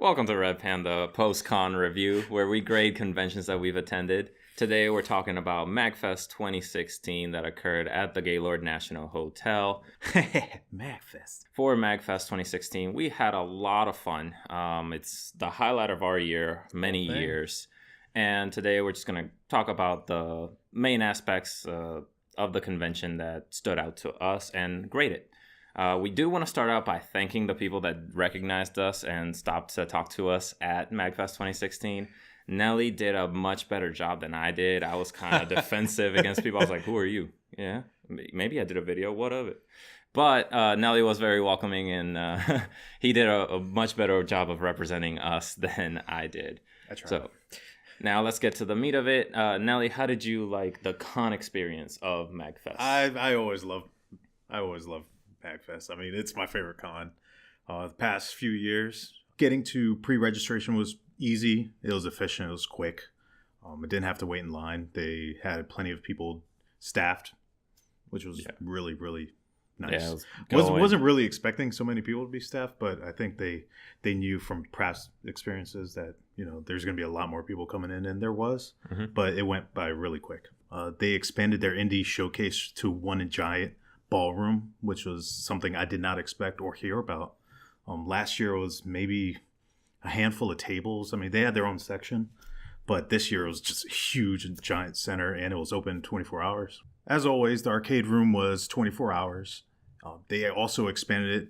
Welcome to Red Panda Post-Con Review, where we grade conventions that we've attended. Today we're talking about MAGFest 2016 that occurred at the Gaylord National Hotel. MAGFest. For MAGFest 2016, we had a lot of fun. It's the highlight of our year, many years. And today we're just going to talk about the main aspects of the convention that stood out to us and grade it. We do want to start out by thanking the people that recognized us and stopped to talk to us at MAGFest 2016. Nelly did a much better job than I did. I was kind of defensive against people. I was like, who are you? Yeah, maybe I did a video. What of it? But Nelly was very welcoming, and he did a much better job of representing us than I did. That's right. So now let's get to the meat of it. Nelly, how did you like the con experience of MAGFest? I always love MAGFest. I mean, it's my favorite con. The past few years, getting to pre-registration was easy. It was efficient. It was quick. I didn't have to wait in line. They had plenty of people staffed, which was really, really nice. Yeah, wasn't really expecting so many people to be staffed, but I think they knew from past experiences that there's going to be a lot more people coming in, and there was. Mm-hmm. But it went by really quick. They expanded their indie showcase to one giant ballroom, which was something I did not expect or hear about. Last year it was maybe a handful of tables. I mean, they had their own section, but this year it was just a huge giant center, and it was open 24 hours. As always, the arcade room was 24 hours. They also expanded it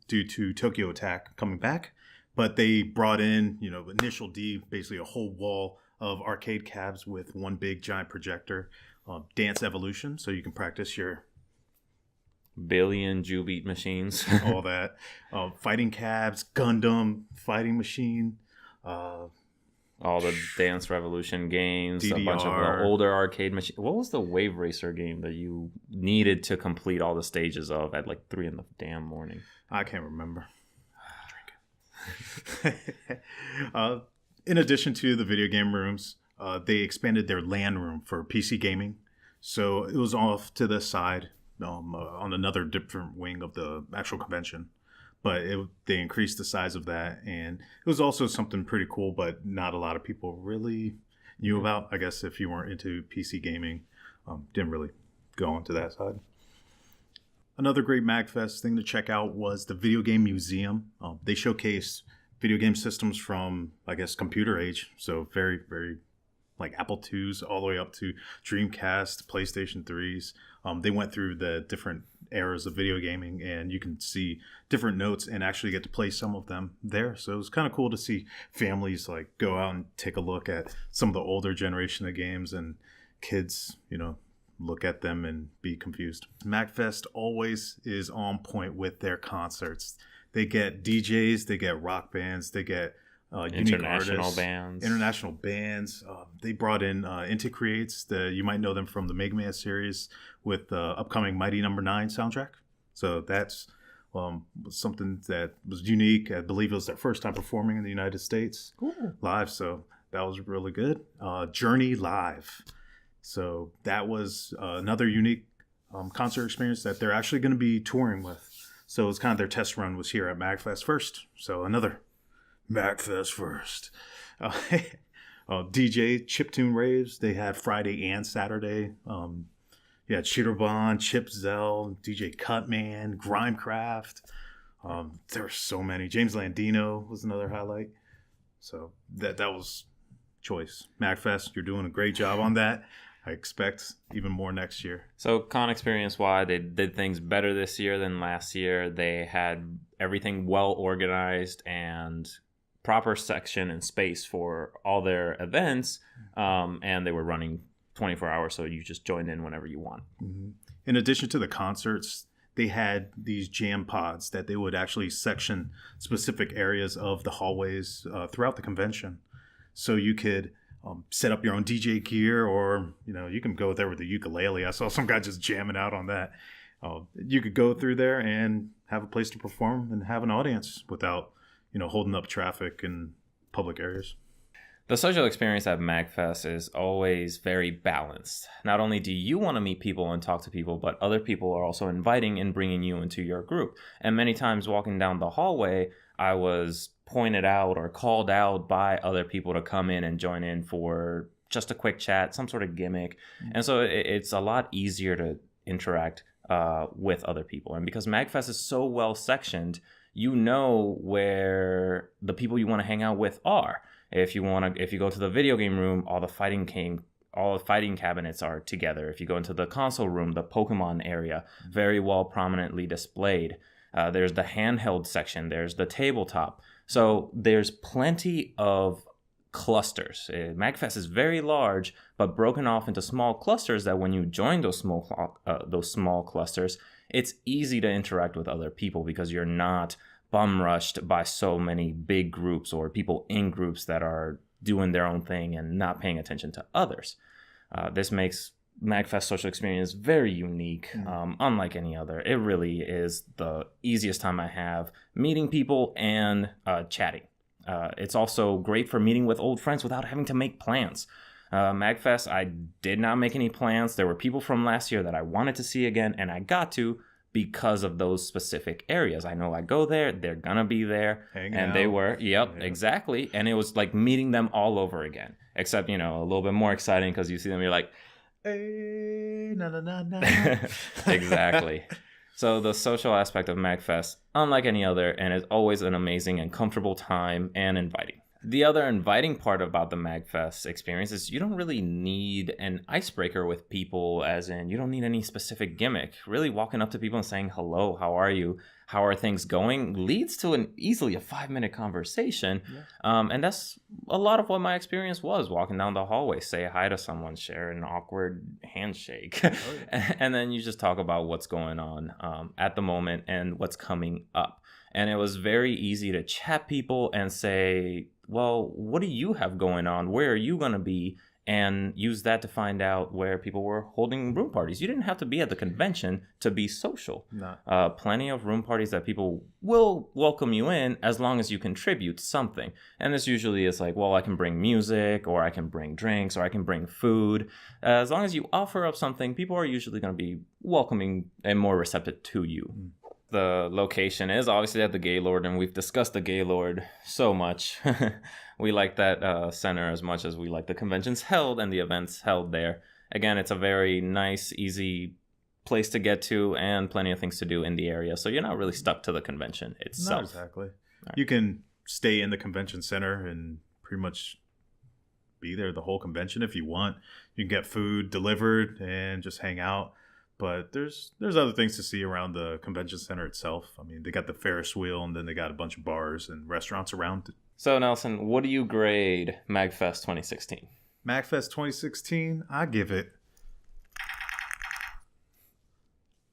due to Tokyo Attack coming back, but they brought in, Initial D, basically a whole wall of arcade cabs with one big giant projector, Dance Evolution, so you can practice your billion Jubeat machines. All that. Fighting cabs, Gundam, fighting machine. All the Dance Revolution games. DDR. A bunch of the older arcade machines. What was the Wave Racer game that you needed to complete all the stages of at like 3 in the damn morning? I can't remember. In addition to the video game rooms, they expanded their LAN room for PC gaming. So it was off to the side. On another different wing of the actual convention, but they increased the size of that, and it was also something pretty cool, but not a lot of people really knew about. I guess if you weren't into PC gaming, didn't really go into that side. Another great MAGFest thing to check out was the Video Game Museum. They showcased video game systems from, I guess, computer age, so very, very like Apple IIs all the way up to Dreamcast, PlayStation 3s. They went through the different eras of video gaming, and you can see different notes and actually get to play some of them there. So it was kind of cool to see families like go out and take a look at some of the older generation of games, and kids, look at them and be confused. MAGFest always is on point with their concerts. They get DJs, they get rock bands, they get international bands. They brought in Inti Creates. You might know them from the Mega Man series with the upcoming Mighty No. 9 soundtrack. So that's something that was unique. I believe it was their first time performing in the United States live. So that was really good. Journey Live. So that was another unique concert experience that they're actually going to be touring with. So it's kind of their test run was here at MAGFest first. So another MAGFest first. DJ Chiptune Raves. They had Friday and Saturday. Chitterbon, Chip Zell, DJ Cutman, Grimecraft. There were so many. James Landino was another highlight. So that was choice. MAGFest, you're doing a great job on that. I expect even more next year. So con experience-wise, they did things better this year than last year. They had everything well organized and proper section and space for all their events, and they were running 24 hours, so you just join in whenever you want. Mm-hmm. In addition to the concerts, they had these jam pods that they would actually section specific areas of the hallways throughout the convention. So you could set up your own DJ gear, or you can go there with a ukulele. I saw some guy just jamming out on that. You could go through there and have a place to perform and have an audience without holding up traffic in public areas. The social experience at MAGFest is always very balanced. Not only do you want to meet people and talk to people, but other people are also inviting and bringing you into your group. And many times walking down the hallway, I was pointed out or called out by other people to come in and join in for just a quick chat, some sort of gimmick. And so it's a lot easier to interact with other people. And because MAGFest is so well sectioned, you know where the people you want to hang out with are. If you go to the video game room, all the fighting cabinets are together. If you go into the console room, the Pokemon area, very well prominently displayed. There's the handheld section. There's the tabletop. So there's plenty of clusters. MAGFest is very large, but broken off into small clusters that when you join those small clusters, it's easy to interact with other people because you're not bum rushed by so many big groups or people in groups that are doing their own thing and not paying attention to others. This makes MAGFest social experience very unique, unlike any other. It really is the easiest time I have meeting people and chatting. It's also great for meeting with old friends without having to make plans. MAGFest, I did not make any plans. There were people from last year that I wanted to see again, and I got to because of those specific areas. I know I go there, they're gonna be there. They were. Yep, exactly. And it was like meeting them all over again, except, you know, a little bit more exciting because you see them, you're like, hey, na na na na. Exactly. So the social aspect of MAGFest, unlike any other, and is always an amazing and comfortable time and inviting. The other inviting part about the MAGFest experience is you don't really need an icebreaker with people, as in you don't need any specific gimmick. Really walking up to people and saying, hello, how are you? How are things going? Leads to easily a 5-minute conversation. Yeah. And that's a lot of what my experience was, walking down the hallway, say hi to someone, share an awkward handshake. Oh, yeah. And then you just talk about what's going on at the moment and what's coming up. And it was very easy to chat people and say, well, what do you have going on? Where are you going to be? And use that to find out where people were holding room parties. You didn't have to be at the convention to be social. No. Plenty of room parties that people will welcome you in as long as you contribute something. And this usually is like, well, I can bring music, or I can bring drinks, or I can bring food. As long as you offer up something, people are usually going to be welcoming and more receptive to you. The location is obviously at the Gaylord, and we've discussed the Gaylord so much. We like that center as much as we like the conventions held and the events held there. Again, it's a very nice, easy place to get to and plenty of things to do in the area. So you're not really stuck to the convention itself. Not exactly. Right. You can stay in the convention center and pretty much be there the whole convention if you want. You can get food delivered and just hang out. But there's other things to see around the convention center itself. I mean, they got the Ferris wheel, and then they got a bunch of bars and restaurants around it. So, Nelson, what do you grade MAGFest 2016? MAGFest 2016, I give it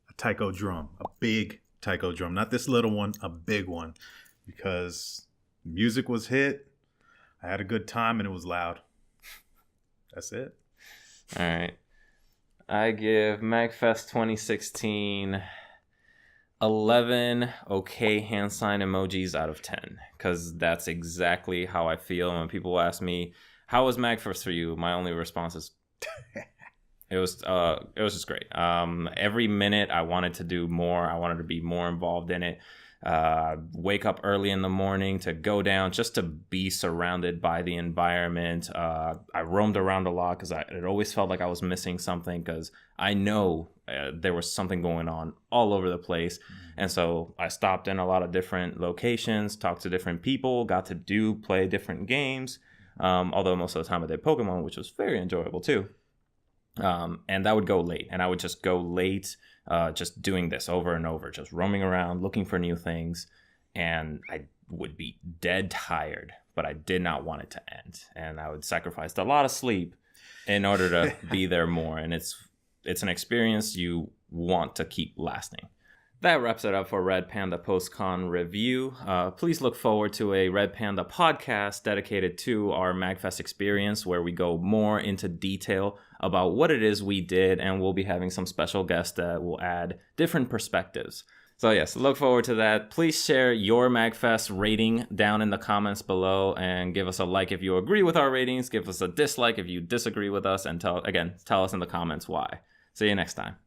a taiko drum, a big taiko drum. Not this little one, a big one. Because music was hit, I had a good time, and it was loud. That's it. All right. I give MAGFest 2016 11 okay hand sign emojis out of 10, because that's exactly how I feel when people ask me, how was MAGFest for you? My only response is it was just great. Every minute I wanted to do more. I wanted to be more involved in it. Wake up early in the morning to go down just to be surrounded by the environment. I roamed around a lot because it always felt like I was missing something, because I know there was something going on all over the place. And so I stopped in a lot of different locations, talked to different people, got to play different games. Although most of the time I did Pokemon, which was very enjoyable too. And that would go late, and I would just go late, just doing this over and over, just roaming around, looking for new things. And I would be dead tired, but I did not want it to end. And I would sacrifice a lot of sleep in order to be there more. And it's an experience you want to keep lasting. That wraps it up for Red Panda PostCon review. Please look forward to a Red Panda podcast dedicated to our MAGFest experience, where we go more into detail about what it is we did, and we'll be having some special guests that will add different perspectives. So yes, look forward to that. Please share your MAGFest rating down in the comments below, and give us a like if you agree with our ratings, give us a dislike if you disagree with us, and tell us in the comments why. See you next time.